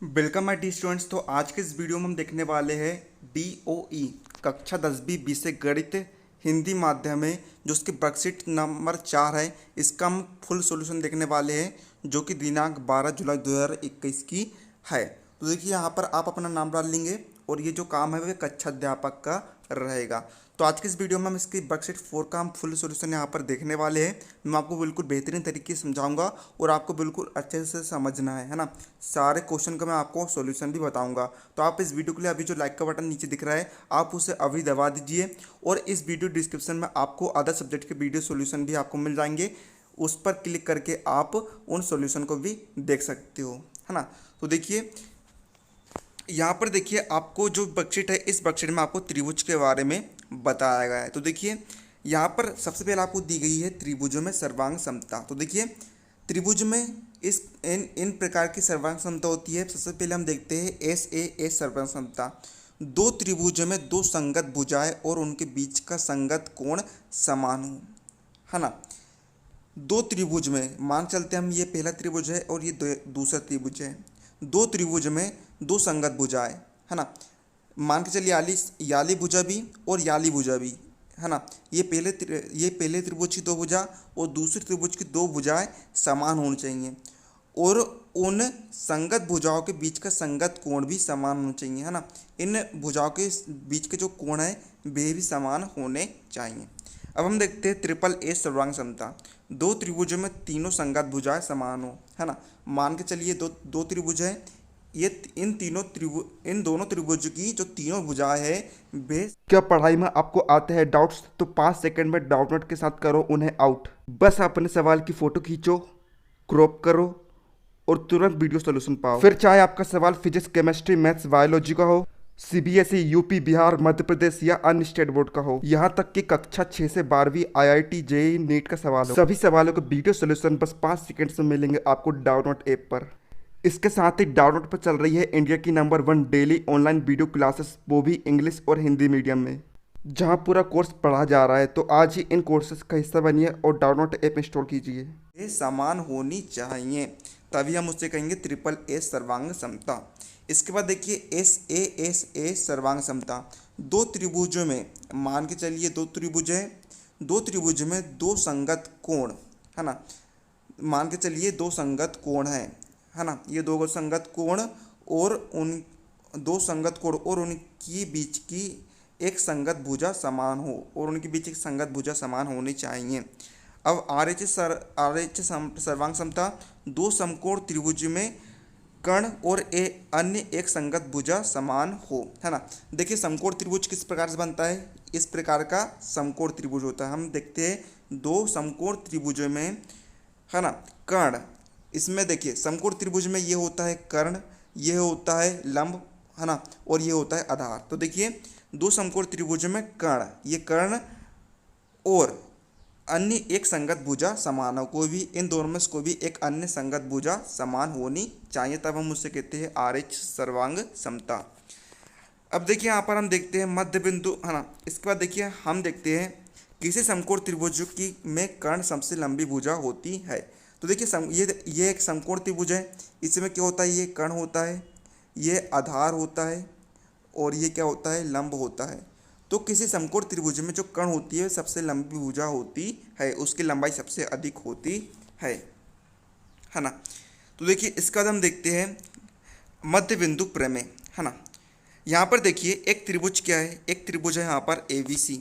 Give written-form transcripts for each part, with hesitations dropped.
Welcome my D students. तो आज के इस वीडियो में हम देखने वाले हैं DOE कक्षा 10वीं विषय गणित हिंदी माध्यम में जो उसकी वर्कशीट नंबर 4 है। इसका हम फुल सॉल्यूशन देखने वाले हैं जो कि दिनांक 12 जुलाई 2021 की है। तो देखिए यहाँ पर आप अपना नाम डाल लेंगे और ये जो काम है वह कक्षा अध्यापक का रहेगा। तो आज के इस वीडियो में हम इसकी वर्कशीट 4 का हम फुल सॉल्यूशन यहाँ पर देखने वाले हैं। मैं आपको बिल्कुल बेहतरीन तरीके से समझाऊंगा और आपको बिल्कुल अच्छे से समझना है ना। सारे क्वेश्चन का मैं आपको सॉल्यूशन भी बताऊंगा। तो आप इस वीडियो के लिए अभी जो लाइक का बटन नीचे दिख रहा है आप उसे अभी दबा दीजिए और इस वीडियो डिस्क्रिप्शन में आपको अदर सब्जेक्ट के वीडियो सॉल्यूशन भी आपको मिल जाएंगे। उस पर क्लिक करके आप उन सॉल्यूशन को भी देख सकते हो, है ना। तो देखिए यहाँ पर देखिए आपको जो वर्कशीट है इस वर्कशीट में आपको त्रिभुज के बारे में बताया गया है। तो देखिए यहाँ पर सबसे पहले आपको दी गई है त्रिभुजों में सर्वांग समता। तो देखिए त्रिभुज में इस इन प्रकार की सर्वांग समता होती है। सबसे पहले हम देखते हैं SAS सर्वांग समता। दो त्रिभुजों में दो संगत भुजाएं और उनके बीच का संगत कोण समान हो, है ना। दो त्रिभुज में मान चलते हैं हम, ये पहला त्रिभुज है और ये दूसरा त्रिभुज है। दो त्रिभुज में दो संगत भुजाएं, है ना। मान के चलिए याली भुजा भी और याली भुजा भी, है ना। ये पहले त्रिभुज की दो भुजा और दूसरे त्रिभुज की दो भुजाएं समान होनी चाहिए और उन संगत भुजाओं के बीच का संगत कोण भी समान होना चाहिए, है ना। इन भुजाओं के बीच के जो कोण है वे भी समान होने चाहिए। अब हम देखते हैं SSS सर्वांग समता। दो त्रिभुजों में तीनों संगत भुजाएं समान हो, है ना। मान के चलिए दो त्रिभुज है। ये इन दोनों त्रिभुज की जो तीनों भुजाएं है वे क्या पढ़ाई में आपको आते हैं डाउट्स तो 5 सेकंड में डाउट नोट के साथ करो उन्हें आउट। बस अपने सवाल की फोटो खींचो, क्रॉप करो और तुरंत वीडियो सॉल्यूशन पाओ। फिर चाहे आपका सवाल फिजिक्स, केमिस्ट्री, मैथ्स, बायोलॉजी का हो, CBSE, UP, बिहार, मध्य प्रदेश या अन्य स्टेट बोर्ड का हो, यहाँ तक कि कक्षा 6 से 12वीं IIT, JEE, नीट का सवाल हो, सभी सवालों का वीडियो सॉल्यूशन बस 5 सेकंड में मिलेंगे आपको डाउनलोड ऐप पर। इसके साथ ही डाउनलोड पर चल रही है इंडिया की number 1 daily online video classes, वो भी इंग्लिश और हिंदी मीडियम में, जहाँ पूरा कोर्स पढ़ा जा रहा है। तो आज ही इन कोर्सेज का हिस्सा बनिए और डाउनलोड ऐप इंस्टॉल कीजिए। ये समान होनी चाहिए तभी हम उससे कहेंगे SSS सर्वांग समता। इसके बाद देखिए SASA सर्वांग समता। दो त्रिभुजों में मान के चलिए दो त्रिभुज है, दो त्रिभुज में दो संगत कोण, है ना। मान के चलिए दो संगत कोण है ना। ये दो संगत कोण और उन दो संगत कोण और उनकी बीच की एक संगत भुजा समान हो और उनके बीच एक संगत भुजा समान होनी चाहिए। अब RHS सर्वांग समता। दो समकोण त्रिभुज में कर्ण और अन्य एक संगत भुजा समान हो, है ना। देखिए समकोण त्रिभुज किस प्रकार से बनता है, इस प्रकार का समकोण त्रिभुज होता है। हम देखते हैं दो समकोण त्रिभुजों में, है ना, कर्ण। इसमें देखिए समकोण त्रिभुज में ये होता है कर्ण, ये होता है लंब, है ना, और ये होता है आधार। तो देखिए दो समकोण त्रिभुज में कर्ण, ये कर्ण और अन्य एक संगत भुजा समान हो। कोई भी इन दोनों में से कोई भी एक अन्य संगत भुजा समान होनी चाहिए, तब हम उससे कहते हैं RH सर्वांग समता। अब देखिए यहाँ पर हम देखते हैं मध्य बिंदु, है ना। इसके बाद देखिए हम देखते हैं किसी समकोण त्रिभुज की में कर्ण सबसे लंबी भुजा होती है। तो देखिए ये एक समकोण त्रिभुज है, इसमें क्या होता है, ये कर्ण होता है, ये आधार होता है और ये क्या होता है, लंब होता है। तो किसी समकोण त्रिभुज में जो कर्ण होती है सबसे लंबी भुजा होती है, उसकी लंबाई सबसे अधिक होती है ना। तो देखिए इसका हम देखते हैं मध्य बिंदु प्रमेय, है ना। यहाँ पर देखिए एक त्रिभुज क्या है, एक त्रिभुज है यहाँ पर ABC।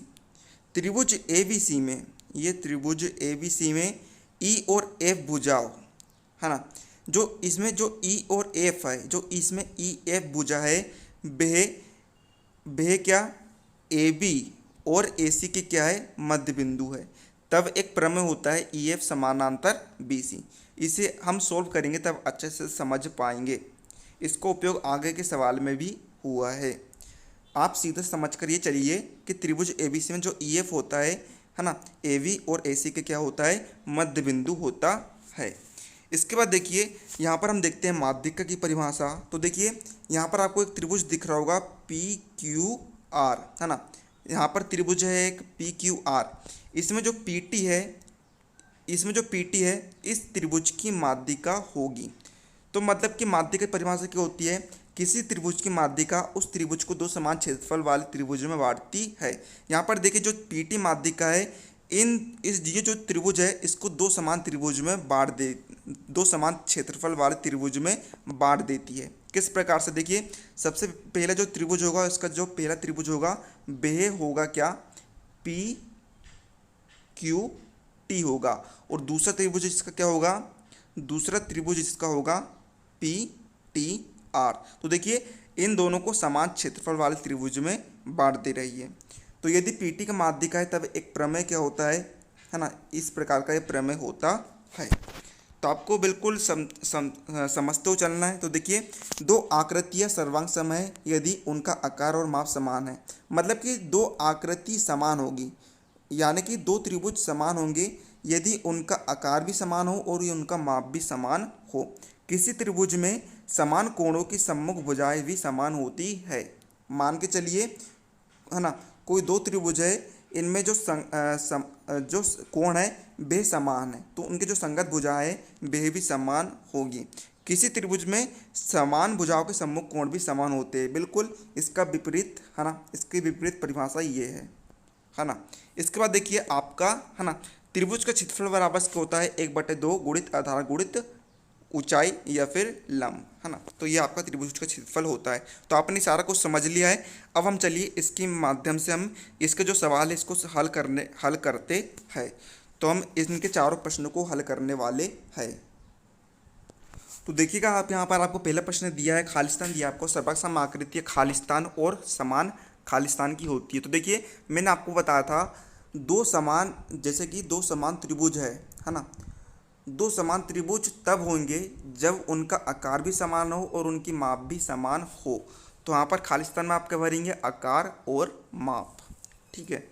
त्रिभुज ABC में, ये त्रिभुज ABC में E और F भुजाओं, है ना। जो इसमें जो E और F है, जो इसमें EF भुजा है वह क्या AB और AC के क्या है, मध्य बिंदु है। तब एक प्रमेय होता है EF समानांतर BC। इसे हम सोल्व करेंगे तब अच्छे से समझ पाएंगे। इसको उपयोग आगे के सवाल में भी हुआ है। आप सीधे समझ कर ये चलिए कि त्रिभुज ABC में जो EF होता है ना, AB और AC के क्या होता है, मध्य बिंदु होता है। इसके बाद देखिए यहाँ पर हम देखते हैं माध्यिका की परिभाषा। तो देखिए यहाँ पर आपको एक त्रिभुज दिख रहा होगा PQR, है ना। यहाँ पर त्रिभुज है एक PQR। इसमें जो PT है इस त्रिभुज की माध्यिका होगी। तो मतलब कि माध्यिका की परिभाषा क्या होती है, किसी त्रिभुज की माध्यिका उस त्रिभुज को दो समान क्षेत्रफल वाले त्रिभुजों में बांटती है। यहाँ पर देखिए जो पीटी माध्यिका है, ये जो त्रिभुज है इसको दो समान त्रिभुज में दो समान क्षेत्रफल वाले त्रिभुज में बांट देती है। किस प्रकार से, देखिए सबसे पहला जो त्रिभुज होगा, इसका जो पहला त्रिभुज होगा वह होगा क्या, पी क्यू टी होगा, और दूसरा त्रिभुज इसका क्या होगा, दूसरा त्रिभुज इसका होगा पी टी आर। तो देखिए इन दोनों को समान क्षेत्रफल वाले त्रिभुज में बांट दे रही है। तो यदि पीटी का माध्यिका है तब एक प्रमेय क्या होता है ना, इस प्रकार का ये प्रमेय होता है। तो आपको बिल्कुल समझते हो चलना है। तो देखिए दो आकृतियाँ सर्वांग सम है यदि उनका आकार और माप समान है, मतलब कि दो आकृति समान होगी, यानी कि दो त्रिभुज समान होंगे यदि उनका आकार भी समान हो और उनका माप भी समान हो। किसी त्रिभुज में समान कोणों की सम्मुख भुजाएं भी समान होती है। मान के चलिए है ना, कोई दो त्रिभुज है, इनमें जो जो कोण है वे समान है, तो उनके जो संगत भुजाएं है वे भी समान होगी। किसी त्रिभुज में समान भुजाओं के सम्मुख कोण भी समान होते हैं, बिल्कुल इसका विपरीत है ना, इसकी विपरीत परिभाषा ये है ना। इसके बाद देखिए आपका है ना, त्रिभुज का क्षेत्रफल बराबर क्या होता है, 1/2 गुणित आधार गुणित ऊंचाई या फिर लंब, है ना। तो ये आपका त्रिभुज का क्षेत्रफल होता है। तो आपने सारा कुछ समझ लिया है। अब हम चलिए इसके माध्यम से हम इसके जो सवाल है इसको हल करते हैं। तो हम इनके चारों प्रश्नों को हल करने वाले हैं। तो देखिएगा आप यहाँ पर आपको पहला प्रश्न दिया है, खालिस्तान दिया आपको, सर्वांग सम आकृति खालिस्तान और समान खालिस्तान की होती है। तो देखिए मैंने आपको बताया था दो समान, जैसे कि दो समान त्रिभुज है ना, दो समान त्रिभुज तब होंगे जब उनका आकार भी समान हो और उनकी माप भी समान हो। तो यहाँ पर खालिस्तान में आप क्या भरेंगे, आकार और माप, ठीक है।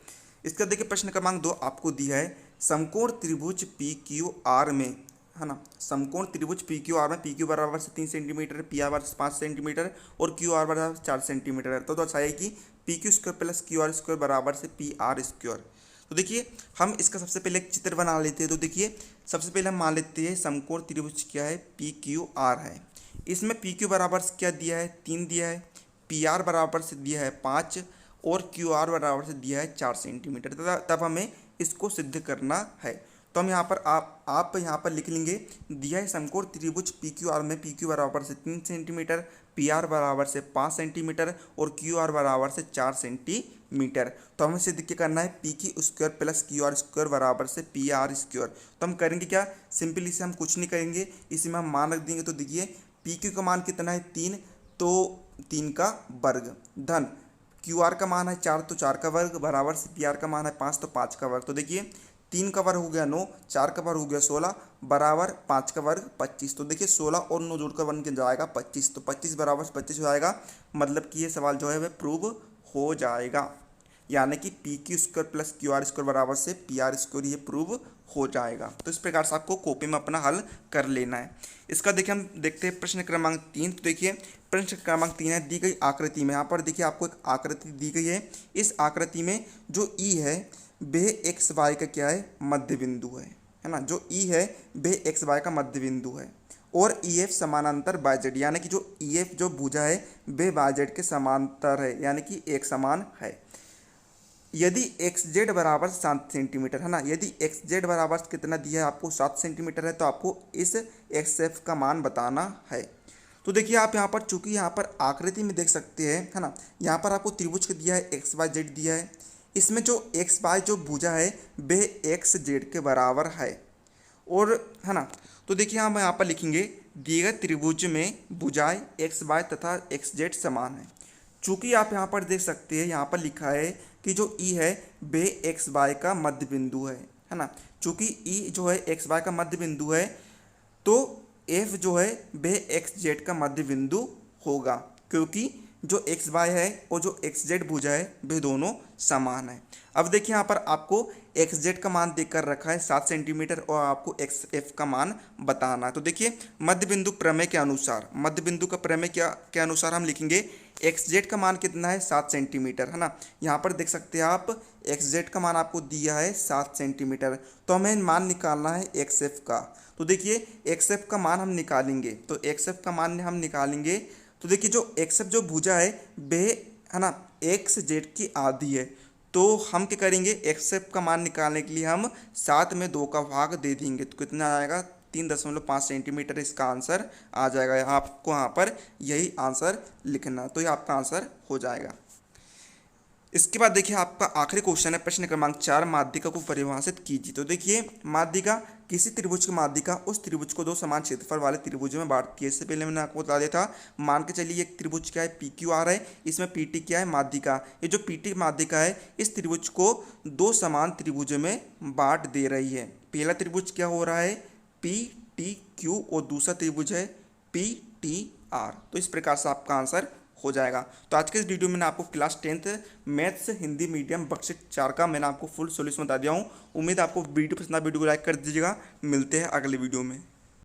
इसका देखिए प्रश्न क्रमांक 2 आपको दिया है, समकोण त्रिभुज पी क्यू आर में, है ना, समकोण त्रिभुज पी क्यू आर में पी क्यू बराबर से 3 सेंटीमीटर, पी आर बराबर से 5 सेंटीमीटर और क्यू आर बराबर 4 सेंटीमीटर है। तो अच्छा है कि P Q square plus Q R square बराबर से पी आर स्क्वायर। तो देखिए हम इसका सबसे पहले एक चित्र बना लेते हैं। तो देखिए सबसे पहले हम मान लेते हैं समकोण त्रिभुज क्या है, पी क्यू आर है। इसमें पी क्यू बराबर से क्या दिया है, 3 दिया है, पी आर बराबर से दिया है 5 और क्यू आर बराबर से दिया है 4 सेंटीमीटर। तब हमें इसको सिद्ध करना है। तो हम यहाँ पर आप यहाँ पर लिख लेंगे, दिया है समकोण त्रिभुज पी क्यू आर में पी क्यू बराबर से 3 सेंटीमीटर, पी आर बराबर से 5 सेंटीमीटर और क्यू आर बराबर से 4 सेंटीमीटर। तो हमें सिद्ध क्या करना है, P Q square plus Q R square बराबर से पी आर स्क्वायर। तो हम करेंगे क्या, सिंपली से हम कुछ नहीं करेंगे, इसी में हम मान रख देंगे। तो देखिए पी क्यू का मान कितना है 3, तो 3 का वर्ग धन क्यू आर का मान है 4, तो 4 का वर्ग बराबर से पी आर का मान है 5, तो 5 का वर्ग। तो देखिए 3 का वर्ग हो गया 9, 4 का वर्ग हो गया 16 बराबर 5 का वर्ग 25। तो देखिए 16 और 9 जोड़कर बन के जाएगा 25, तो 25 बराबर 25 हो जाएगा। मतलब कि ये सवाल जो है वह प्रूव हो जाएगा, यानी कि P Q square plus Q R square बराबर से पी आर स्क्वायर ये प्रूव हो जाएगा। तो इस प्रकार से आपको कॉपी में अपना हल कर लेना है। इसका देखिए हम देखते हैं प्रश्न क्रमांक 3। तो देखिए प्रश्न क्रमांक 3 है, दी गई आकृति में, यहाँ पर देखिए आपको एक आकृति दी गई है। इस आकृति में जो ई है वह एक्स वाई का क्या है, मध्य बिंदु है ना। जो ई है वह एक्स वाई का मध्य बिंदु है और ई एफ समानांतर बाय जेड, यानी कि जो ई एफ जो भुजा है वह बाय जेड के समांतर है, यानी कि एक समान है। यदि एक्स जेड बराबर 7 सेंटीमीटर है ना, यदि एक्स जेड बराबर कितना दिया है आपको 7 सेंटीमीटर है, तो आपको इस एक्स एफ का मान बताना है। तो देखिए आप यहाँ पर, चूंकि यहाँ पर आकृति में देख सकते हैं है ना, यहाँ पर आपको त्रिभुज का दिया है, एक्स वाई जेड दिया है। इसमें जो एक्स वाई जो भुजा है वह एक्स जेड के बराबर है और है ना। तो देखिए हम यहाँ पर लिखेंगे, दिए गए त्रिभुज में भुजाएं एक्स वाई तथा एक्स जेड समान है। चूँकि आप यहाँ पर देख सकते हैं, यहाँ पर लिखा है कि जो ई है वह एक्स वाई का मध्य बिंदु है ना। चूँकि ई जो है एक्स वाई का मध्य बिंदु है, तो एफ जो है वह एक्स जेड का मध्य बिंदु होगा, क्योंकि जो एक्स वाई है और जो एक्स जेड भुजा है वे दोनों समान है। अब देखिए यहाँ पर आपको एक्स जेड का मान देकर रखा है 7 सेंटीमीटर और आपको एक्स एफ का मान बताना है। तो देखिए मध्य बिंदु प्रमेय के अनुसार, मध्य बिंदु का प्रमेय क्या के अनुसार हम लिखेंगे एक्स जेड का मान कितना है 7 सेंटीमीटर, है ना। यहाँ पर देख सकते हैं आप एक्स जेड का मान आपको दिया है 7 सेंटीमीटर। तो हमें मान निकालना है एक्स एफ का। तो देखिए एक्स एफ का मान हम निकालेंगे, तो एक्स एफ का मान हम निकालेंगे। तो देखिए जो एक्स एफ जो भुजा है वे, है ना, एक्स जेड की आधी है। तो हम क्या करेंगे, एक्स एफ का मान निकालने के लिए हम 7 में 2 का भाग दे देंगे। तो कितना आएगा 3.5 सेंटीमीटर इसका आंसर आ जाएगा। आपको यहाँ पर यही आंसर लिखना, तो ये आपका आंसर हो जाएगा। इसके बाद देखिए आपका आखिरी क्वेश्चन है प्रश्न क्रमांक 4, माध्यिका को परिभाषित कीजिए। तो देखिए माध्यिका किसी त्रिभुज की माध्यिका उस त्रिभुज को 2 समान क्षेत्रफल वाले त्रिभुजों में बांटती है। इससे पहले मैंने आपको बता दिया था, मान के चलिए एक त्रिभुज क्या है पी क्यू आर है, इसमें पी टी क्या है माध्यिका। ये जो पी टी माध्यिका है इस त्रिभुज को 2 समान त्रिभुजों में बांट दे रही है। पहला त्रिभुज क्या हो रहा है पी टी क्यू और दूसरा त्रिभुज है पी टी आर। तो इस प्रकार से आपका आंसर हो जाएगा। तो आज के इस वीडियो में मैंने आपको class 10th maths Hindi medium worksheet 4 का मैंने आपको फुल सॉल्यूशन बता दिया हूँ। उम्मीद है आपको वीडियो पसंद आया, वीडियो को लाइक कर दीजिएगा। मिलते हैं अगले वीडियो में।